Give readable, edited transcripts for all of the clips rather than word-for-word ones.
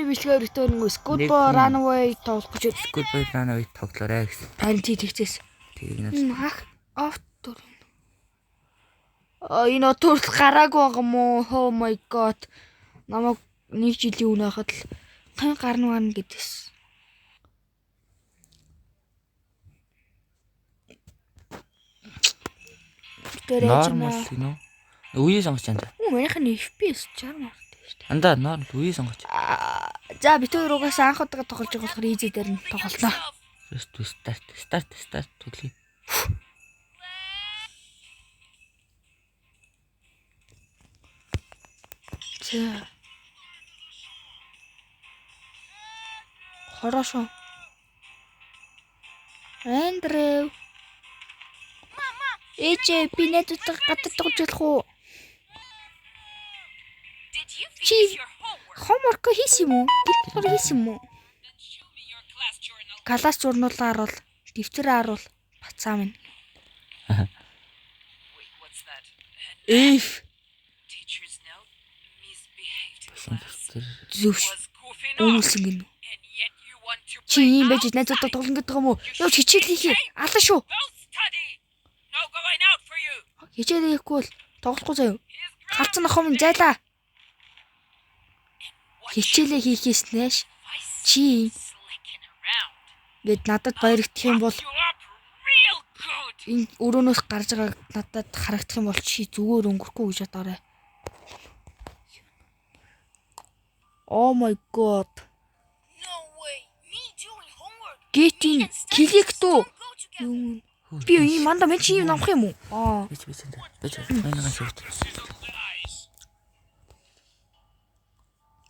бичлэгээр өтөр нэг Goodbye Runaway тоглох гэж байна. Goodbye Runaway тоглоорой гэсэн. Харин тийгчээс. Тийм. Ах автор. Энэ төрөл гараагүй байгаа мó? Oh my god. Намайг нэг жилийн өмнө хахад л гарна гэдээс. Нормал юм уу? Үе сонгож байна. Манайх нь FPS 60 мартаа шүү дээ. Андаа нормал үе сонгож. За бид хоёр угаас анх удаа тоглож байгаа болохоор easy дээр нь тоглолноо. Start төлөе. За. Хорошо. Эндрю. Эче би нэтэд гадаад тоглож болох уу? Чи homework хийсэн юм уу? Гэр хийсэн юм уу? Класс журналаа харуул, дэвтэрээ харуул, бацаа минь. If зүвш өмөлсөн гинэ. Чи ийм байж найзуудаа тоглоно гэдэг юм уу? Яв хичээл хийхээ. Алан шүү. Хичээл хийхгүй бол тоглохгүй заяа. Галзан охин минь зайлаа. Хичээлээ хийхээс нэш чи гэд надад баярагдах юм бол энэ өрөөнөөс гарч байгааг надад харагдах юм бол чи зүгээр өнгөрөхгүй гэж бодоорой. Oh my god. Getting клик дүү. Би энэ манда мен чи юм намх юм уу? Бич. Манайгаа шивт.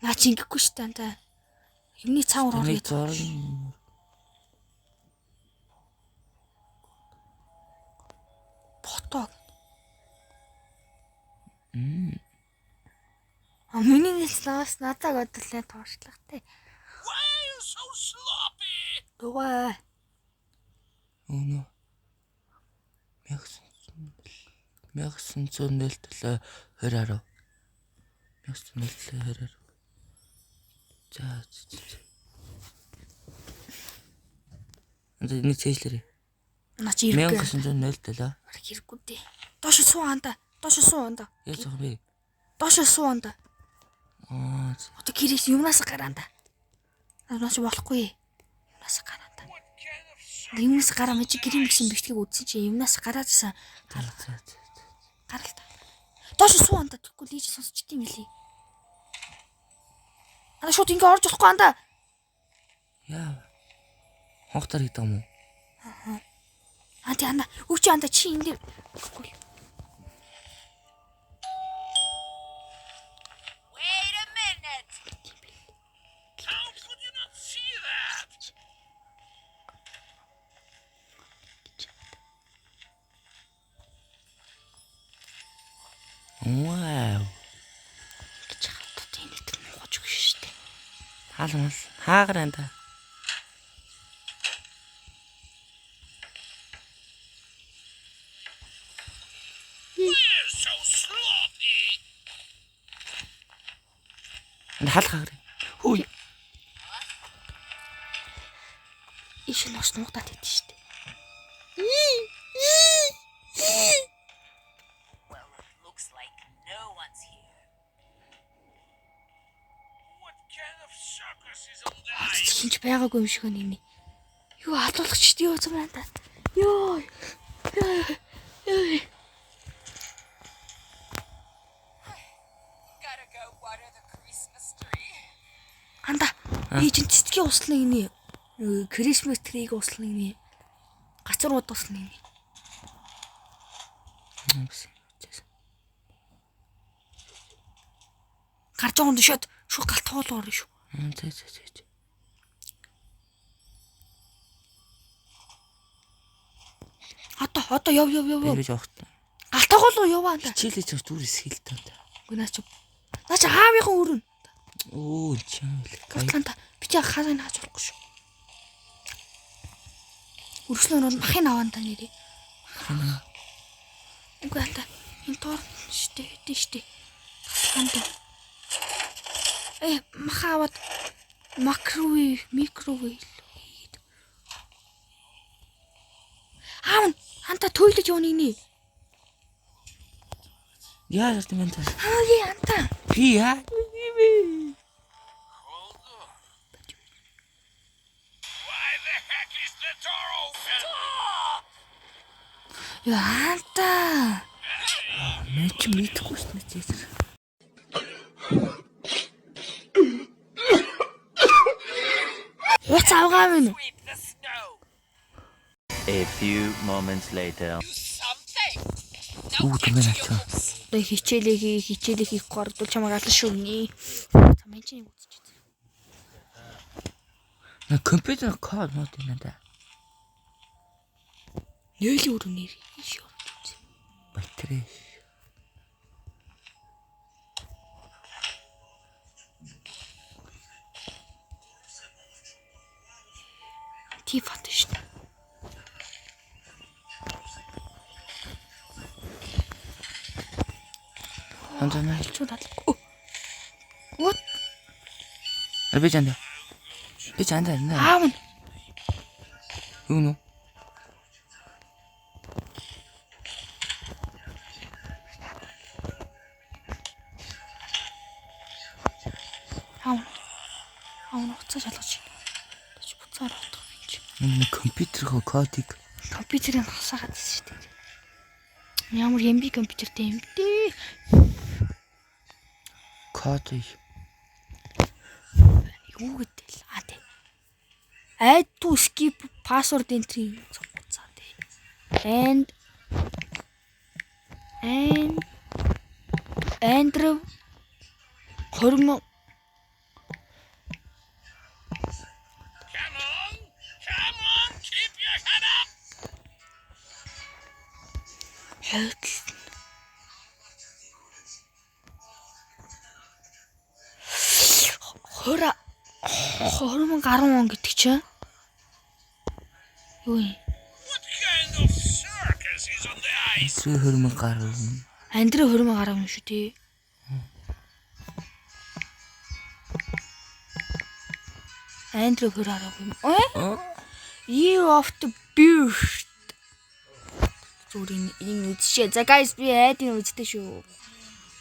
Наа чи ингэхгүй шүү дээ антаа. Юмны цаавар орё. Фото. Миний нэслээс надад бодлоо туушлагтай. Дугаа. Өнөө 1900 2010. За. Энэ чэжлэрээ. Наа чи ирэх. 1900 хэрэггүй дээ. Доош суу анда. Яаж байгаа бэ? Доош суу анда. Одоо гэрээс юмнаас гараанда. Наач болохгүй. Юмнаас гараанда. Юмнаас гараа мэж гэрийн мэгсэн бэлтгийг үзсэн чи юмнаас гараажсан. Гаралта. Доош суу анда тэггүй лийж сонсч тийм билий. Ана шууд ингэ орж болохгүй анда. Яа. Хонхтар гэдэг юм уу? Анда үуч анда чи энэ гэхгүй. Wow. Чахалт тэнийт мууж өгш штэ. Хаалмас хаагранда. Хал хааграа. Хүй. Иш нос нугтаад идэв штэ. Хинч байгаагүй юм шиг нэг. Юу алуулах ч юу юм байна та. Йоо. Анда. Би чинь цэцгийн услан ini. Christmas tree-г услан ini. Гацрууд услан ini. Гарч байгаа юм шууд галтгуул орно шүү. За. Одоо яв. Ингэж явах. Галтгуул руу яваа анда. Хичээлээ ч зүр эсхэл таа. Наач аавынхан өрн. Оо чам. Галтгаанда би чи хаалгыг хааж болохгүй шүү. Өргөснөр нь махын аваанда нэрээ. Үгүй анда энэ тоор штэ. Галтгаанда. Мах аваад Микровейв. Анта тойлож явна гинэ. Яа ярьд юм бэ та? Анта. Би яа? Анта. Мэн чи мэдхгүй шүү дээ. Уц авгаа минь. A few moments later. Юу гэмээр ачаа. Одоо хичээлээ хийх гордол чамайг алан шүрнэ. Замын чинь үзчихээ. На компьютер код мод юм да. Нээлийн өрөөнөр шүү. Батарей. Тифат шүү. Ханзана. Чудаа. What? Би чанд. Нэ. Аав. Юу нөө? Уцаа шалгаж байна. Тэч буцаар утгах юм чи. Энэ компьютер кодыг Компьютерыг хасаагаад байсан шүү дээ. Ямар MB компьютертэй юм бэ? кодыг Юу гэдэг л тий. Add to skip password entry цуцаа тий. And Andrew 20,000 2010 он гэдэг чинь юу юм? Эсрэг хөрмөн гарав. Андрей 2010 юм шүү тий. Андрей 2010 юм. Year of the Beast. Зүрийн энэ үзшээ. За guys би айдын үздэг шүү.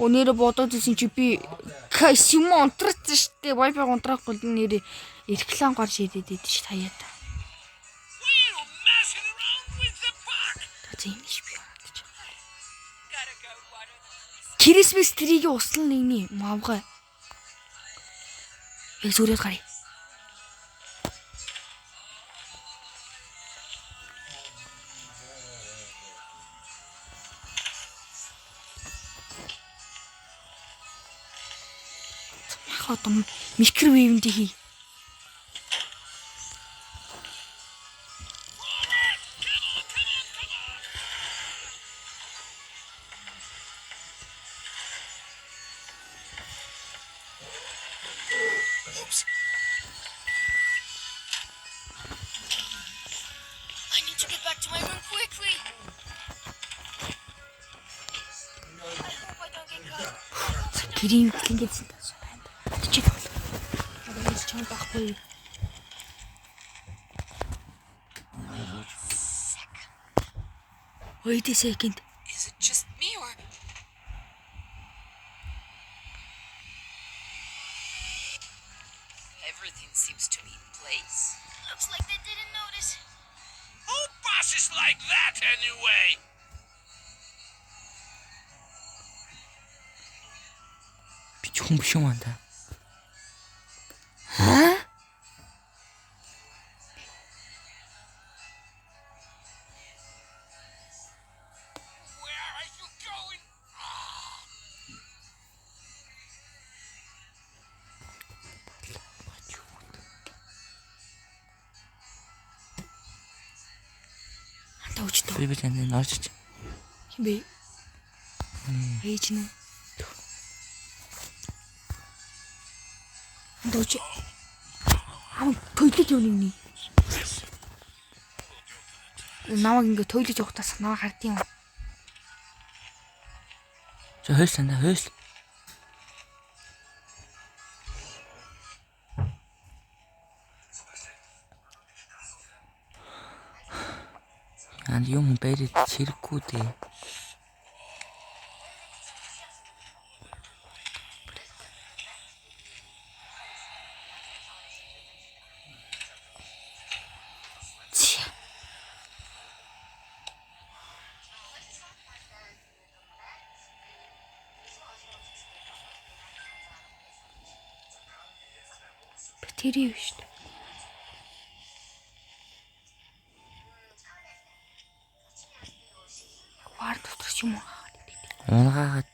Өнөөрө бодоод ирсэн чи би Симон унтрацсан штэ. Wi-Fi унтраахгүй нэр реклам гарч ирээд идэв ш таяа та. Тэйнш би бодож. Christmas tree-гийн услан нэгний мавгай. Яг зүрээд гарыг. Одоо микровейвэнд хий. I need to get back to my room quickly. I hope I don't get caught. Гэрийн ингэж тасаа байна. Чи бол. Одоо ч чам байхгүй. Wait a second. Is it just me or... Everything seems to be in place. Looks like they didn't notice. Who bosses like that anyway? Би ч хүн биш юм аа та. Where are you going? Антаа үчтэй. Би чанд орж ич. Хин бэ? Ээж нь. Антаа үч. Тойлож юу нэгний. Намаг ингэ тойлож явахдаа намайг хардсан юм. За хөөс санда хөөс. барид хэрэггүй дээ. Бэтэрий биш үү? Вар дотор ч юм уу? Унгаванд.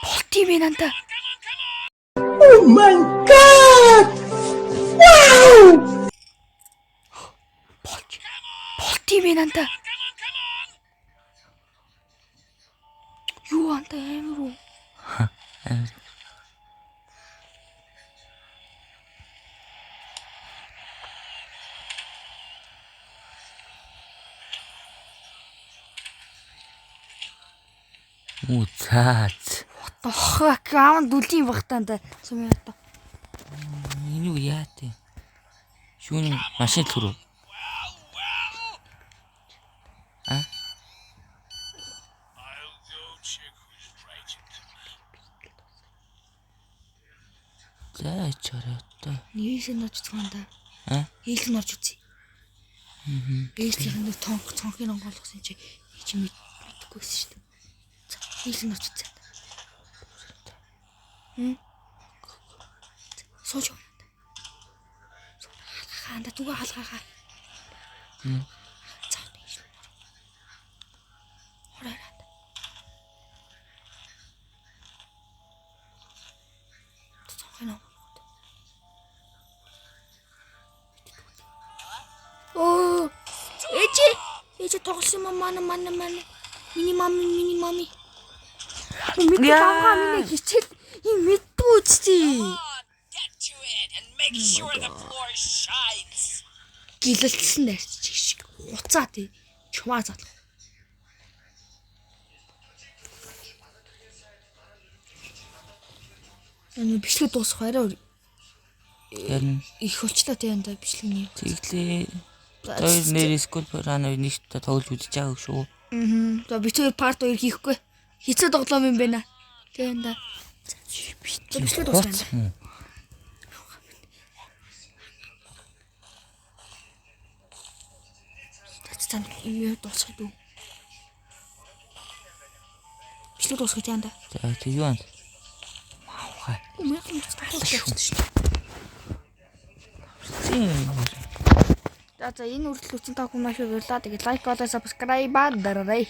Болт юм ээ нанда. Болт юм ээ нанда. Юу анта амар уу? Муцаац. Охоо, аавн дүлийн багтаанда сумын хата. Энэ юу яа тий? Шүүний машин төрөө. I'll go check who's writing to me. За чараатай. Нийлэн орж цаанда. Нийлэн орж үзье. Нийлэн нэг цонхын онгоолгосон чи мэддэггүйсэн шүү дээ. Нийлэн орж үзье. Сууж юм. Хаанда түгэ халгаагаа. Цаа тийш. Хоройраад. Цонхын Оо, ээж тоглосон юм манай. Миний мами. Миний баба миний хичээл юм мэддүү үсти. Get to it and make sure the floor shines. Гэлэлтсэн дайрчих шиг. Уцаа тий. Чумаа залах. Энэ бичлэг дуусах арай Ярин их болчлоо тий янда бичлэгний. тэглээ. Тэр нэр скул рано нийтдээ тоглож үзэж байгаа шүү. За бичлэг part 2 хийхгүй. Хицээ тоглоом юм байна. Тий янда. Бичлэг дуусна. Тацсан юу дуусах дүү. Бичлэг дуусах тий янда. За тэг юу анд? Маа. Умахан тахлах шүү. За энэ үргэлж үчин та хүмүүс маш баярлалаа. Тэгээд лайк болоо subscribe дараарай.